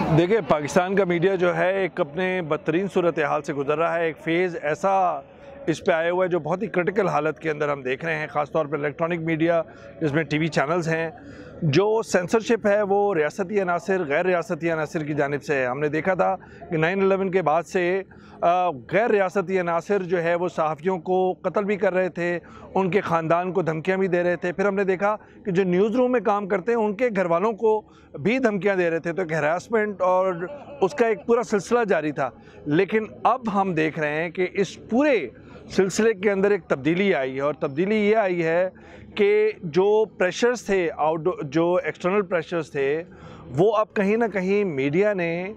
देखिए, पाकिस्तान का मीडिया जो है एक अपने बदतरीन सूरत हाल से गुजर रहा है। एक फ़ेज़ ऐसा इस पे आया हुआ है जो बहुत ही क्रिटिकल हालत के अंदर हम देख रहे हैं, ख़ास तौर पर इलेक्ट्रॉनिक मीडिया जिसमें टीवी चैनल्स हैं। जो सेंसरशिप है वो रियासती अनासर, गैर रियासती अनासर की जानिब से है। हमने देखा था कि 9/11 के बाद से गैर रियासती अनासर जो है वो सहाफ़ियों को कत्ल भी कर रहे थे, उनके ख़ानदान को धमकियाँ भी दे रहे थे। फिर हमने देखा कि जो न्यूज़ रूम में काम करते हैं उनके घर वालों को भी धमकियाँ दे रहे थे। तो एक हरासमेंट और उसका एक पूरा सिलसिला जारी था। लेकिन अब हम देख रहे हैं कि इस पूरे सिलसिले के अंदर एक तब्दीली आई है, और तब्दीली ये आई है कि जो प्रेशर्स थे, जो एक्सटर्नल प्रेशर्स थे, वो अब कहीं ना कहीं मीडिया ने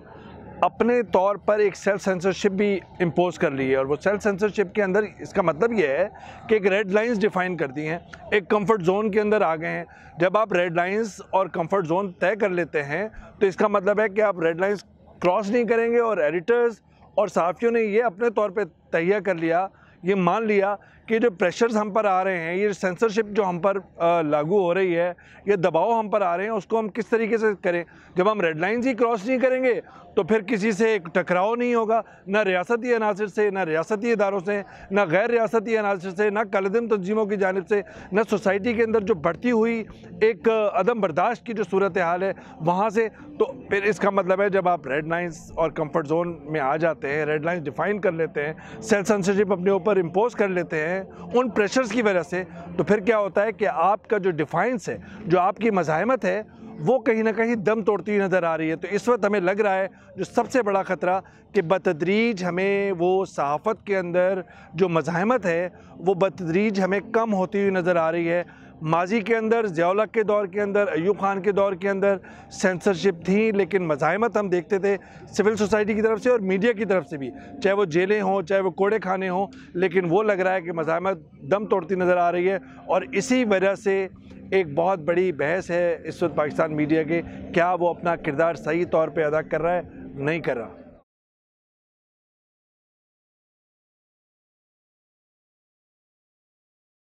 अपने तौर पर एक सेल्फ सेंसरशिप भी इम्पोज कर ली है। और वो सेल्फ सेंसरशिप के अंदर इसका मतलब ये है कि एक रेड लाइंस डिफ़ाइन कर दी हैं, एक कंफर्ट जोन के अंदर आ गए हैं। जब आप रेड लाइंस और कंफर्ट जोन तय कर लेते हैं तो इसका मतलब है कि आप रेड लाइंस क्रॉस नहीं करेंगे। और एडिटर्स और सहाफ़ियों ने ये अपने तौर पर तहैया कर लिया, ये मान लिया कि जो प्रेशर्स हम पर आ रहे हैं, ये सेंसरशिप जो हम पर लागू हो रही है, ये दबाव हम पर आ रहे हैं, उसको हम किस तरीके से करें। जब हम रेड लाइंस ही क्रॉस नहीं करेंगे तो फिर किसी से एक टकराव नहीं होगा, ना रियासती अनासर से, ना रियासती इदारों से, ना गैर रियासती अनासर से, ना कालिदम तंजीमों की जानिब से, ना सोसाइटी के अंदर जो बढ़ती हुई एक अदम बर्दाश्त की जो सूरत हाल है वहाँ से। तो फिर इसका मतलब है जब आप रेड लाइंस और कंफर्ट जोन में आ जाते हैं, रेड लाइंस डिफ़ाइन कर लेते हैं, सेल्फ सेंसरशिप अपने ऊपर इम्पोज कर लेते हैं उन प्रेशर्स की वजह से, तो फिर क्या होता है कि आपका जो डिफाइंस है, जो आपकी मज़ाहमत है, वो कहीं ना कहीं दम तोड़ती हुई नज़र आ रही है। तो इस वक्त हमें लग रहा है जो सबसे बड़ा ख़तरा कि बतदरीज हमें वो सहाफ़त के अंदर जो मज़ाहमत है वो बतदरीज हमें कम होती हुई नज़र आ रही है। माजी के अंदर, ज़िया-उल-हक़ के दौर के अंदर, अय्यूब खान के दौर के अंदर सेंसरशिप थी, लेकिन मज़ाहमत हम देखते थे सिविल सोसाइटी की तरफ से और मीडिया की तरफ से भी, चाहे वो जेलें हों, चाहे वो कोड़े खाने हों। लेकिन वो लग रहा है कि मज़ाहमत दम तोड़ती नज़र आ रही है। और इसी वजह से एक बहुत बड़ी बहस है इस वक्त पाकिस्तान मीडिया के, क्या वो अपना किरदार सही तौर पर अदा कर रहा है, नहीं कर रहा।